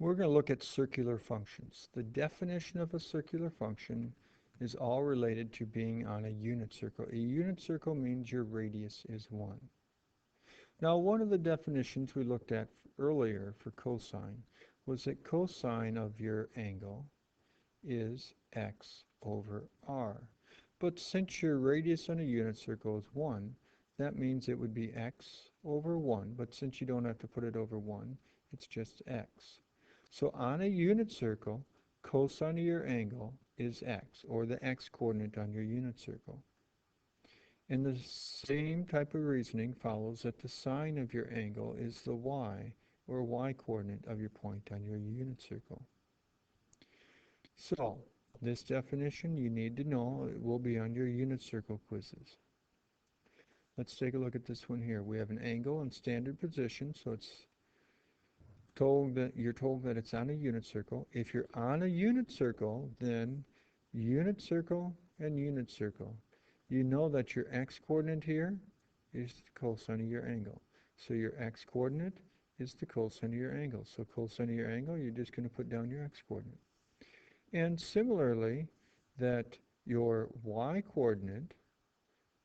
We're going to look at circular functions. The definition of a circular function is all related to being on a unit circle. A unit circle means your radius is 1. Now, one of the definitions we looked at earlier for cosine was that cosine of your angle is x over r. But since your radius on a unit circle is 1, that means it would be x over 1. But since you don't have to put it over 1, it's just x. So on a unit circle, cosine of your angle is x, or the x-coordinate on your unit circle. And the same type of reasoning follows that the sine of your angle is the y, or y-coordinate of your point on your unit circle. So, this definition you need to know. It will be on your unit circle quizzes. Let's take a look at this one here. We have an angle in standard position, so you're told that it's on a unit circle. If you're on a unit circle, then unit circle and unit circle. You know that your x-coordinate here is the cosine of your angle. So your x-coordinate is the cosine of your angle. So cosine of your angle, you're just going to put down your x-coordinate. And similarly, that your y-coordinate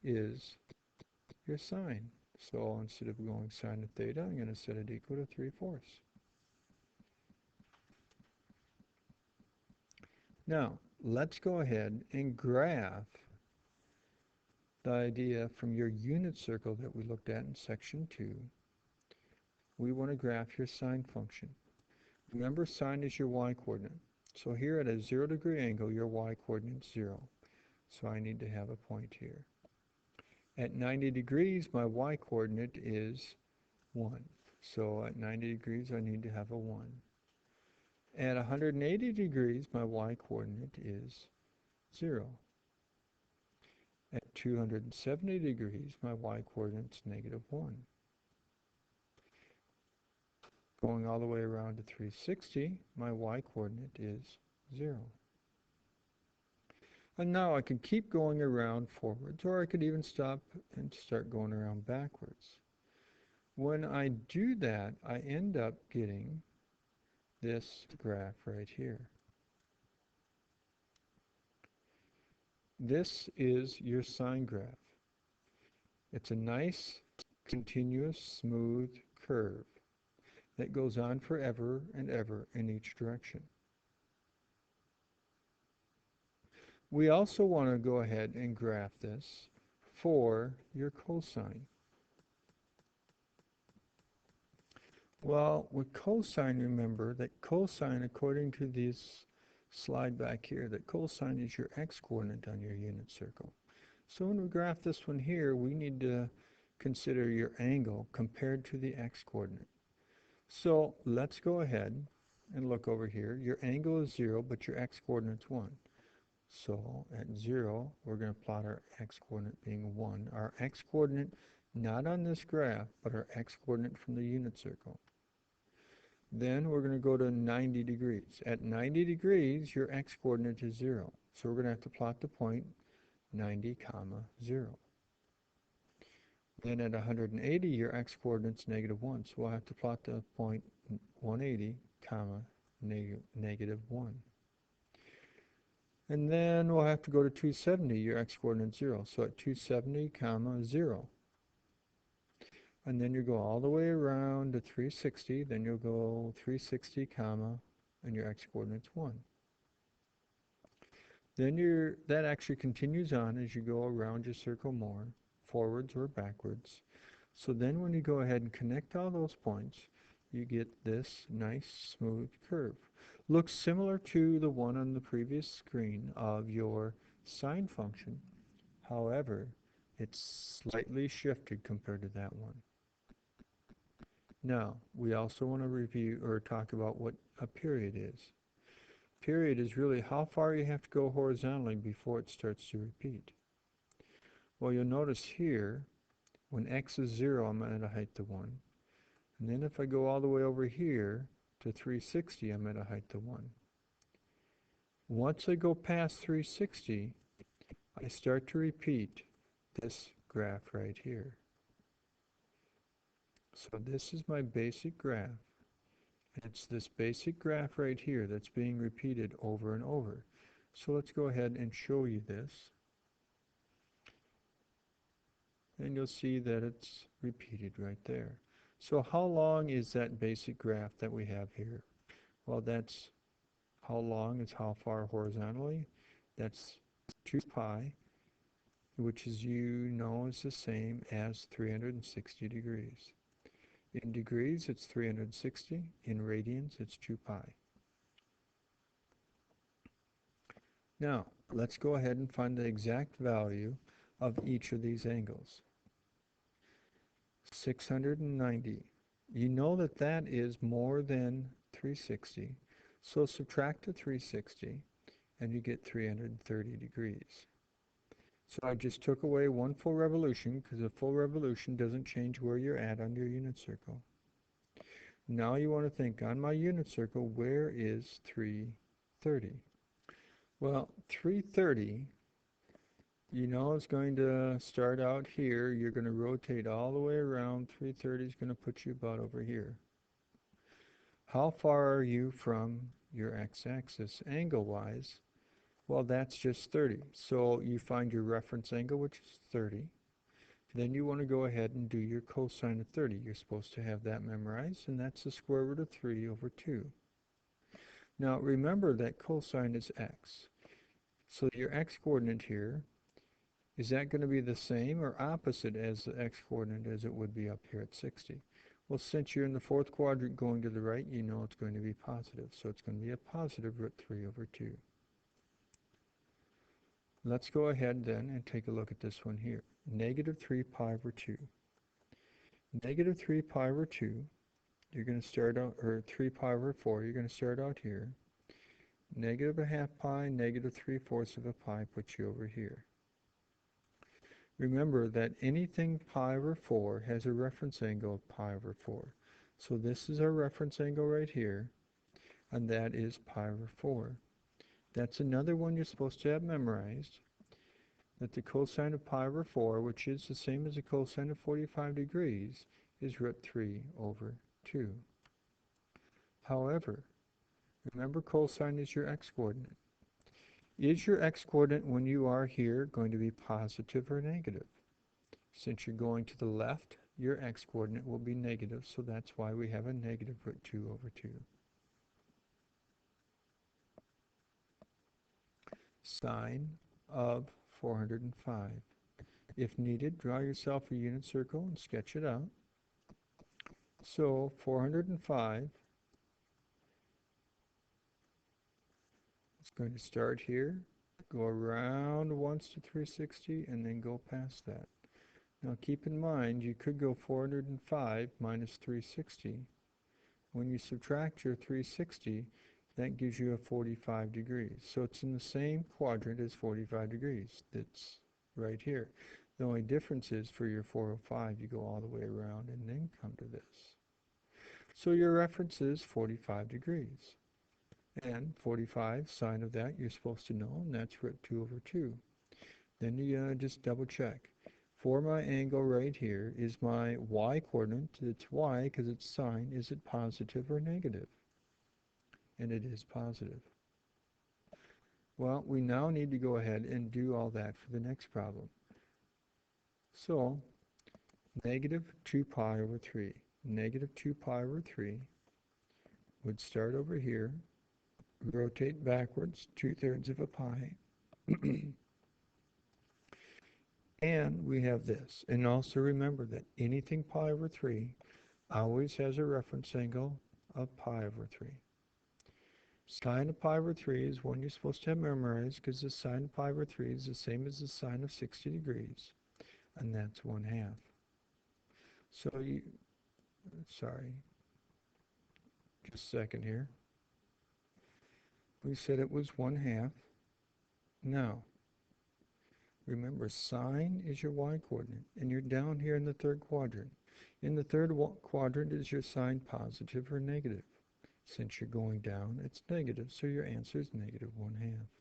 is your sine. So instead of going sine of theta, I'm going to set it equal to 3/4. Now, let's go ahead and graph the idea from your unit circle that we looked at in section 2. We want to graph your sine function. Remember, sine is your y-coordinate. So here at a 0-degree angle, your y-coordinate is 0. So I need to have a point here. At 90 degrees, my y-coordinate is 1. So at 90 degrees, I need to have a 1. At 180 degrees, my y-coordinate is 0. At 270 degrees, my y-coordinate is -1. Going all the way around to 360, my y-coordinate is 0. And now I could keep going around forwards, or I could even stop and start going around backwards. When I do that, I end up getting this graph right here. This is your sine graph. It's a nice, continuous, smooth curve that goes on forever and ever in each direction. We also want to go ahead and graph this for your cosine. Well, with cosine, remember that cosine, according to this slide back here, that cosine is your x-coordinate on your unit circle. So when we graph this one here, we need to consider your angle compared to the x-coordinate. So let's go ahead and look over here. Your angle is 0, but your x-coordinate's 1. So at 0, we're going to plot our x-coordinate being 1. Our x-coordinate, not on this graph, but our x-coordinate from the unit circle. Then we're going to go to 90 degrees. At 90 degrees, your x-coordinate is 0. So we're going to have to plot the point 90, 0. Then at 180, your x-coordinate's -1. So we'll have to plot the point 180, -1. And then we'll have to go to 270, your x-coordinate 0. So at 270, 0. And then you go all the way around to 360, then you'll go 360, and your x-coordinate's 1. Then that actually continues on as you go around your circle more, forwards or backwards. So then when you go ahead and connect all those points, you get this nice smooth curve. Looks similar to the one on the previous screen of your sine function. However, it's slightly shifted compared to that one. Now, we also want to review or talk about what a period is. Period is really how far you have to go horizontally before it starts to repeat. Well, you'll notice here, when x is 0, I'm at a height of 1. And then if I go all the way over here to 360, I'm at a height of 1. Once I go past 360, I start to repeat this graph right here. So this is my basic graph. It's this basic graph right here that's being repeated over and over. So let's go ahead and show you this. And you'll see that it's repeated right there. So how long is that basic graph that we have here? Well, that's how long is how far horizontally. That's 2 pi, which as you know is the same as 360 degrees. In degrees, it's 360. In radians, it's 2 pi. Now, let's go ahead and find the exact value of each of these angles. 690. You know that that is more than 360. So subtract the 360 and you get 330 degrees. So I just took away one full revolution because a full revolution doesn't change where you're at on your unit circle. Now you want to think, on my unit circle, where is 330? Well, 330, you know, is going to start out here. You're going to rotate all the way around. 330 is going to put you about over here. How far are you from your x-axis angle-wise? Well, that's just 30. So you find your reference angle, which is 30. Then you want to go ahead and do your cosine of 30. You're supposed to have that memorized, and that's the square root of 3 over 2. Now remember that cosine is x. So your x-coordinate here, is that going to be the same or opposite as the x-coordinate as it would be up here at 60? Well, since you're in the fourth quadrant going to the right, you know it's going to be positive. So it's going to be a positive root 3 over 2. Let's go ahead then and take a look at this one here. Negative 3 pi over 2. Negative 3 pi over 2, you're going to start out, or 3 pi over 4, you're going to start out here. Negative a half pi, negative 3/4 of a pi puts you over here. Remember that anything pi over 4 has a reference angle of pi over 4. So this is our reference angle right here, and that is pi over 4. That's another one you're supposed to have memorized, that the cosine of pi over 4, which is the same as the cosine of 45 degrees, is root 3 over 2. However, remember cosine is your x-coordinate. Is your x-coordinate when you are here going to be positive or negative? Since you're going to the left, your x-coordinate will be negative, so that's why we have a negative root 2 over 2. Sine of 405. If needed, draw yourself a unit circle and sketch it out. So 405 is going to start here, go around once to 360, and then go past that. Now keep in mind, you could go 405 minus 360. When you subtract your 360, that gives you a 45 degrees. So it's in the same quadrant as 45 degrees. That's right here. The only difference is for your 405, you go all the way around and then come to this. So your reference is 45 degrees. And 45, sine of that, you're supposed to know, and that's root 2 over 2. Then you just double check. For my angle right here, is my y-coordinate, it's y because it's sine, is it positive or negative? And it is positive. Well, we now need to go ahead and do all that for the next problem. So, negative 2 pi over 3. Negative 2 pi over 3 would start over here, rotate backwards 2/3 of a pi, and we have this. And also remember that anything pi over 3 always has a reference angle of pi over 3. Sine of pi over 3 is one you're supposed to have memorized because the sine of pi over 3 is the same as the sine of 60 degrees, and that's 1/2. So sorry, just a second here. We said it was 1/2. Now, remember sine is your y-coordinate, and you're down here in the third quadrant. In the third quadrant, is your sine positive or negative? Since you're going down, it's negative, so your answer is negative 1/2.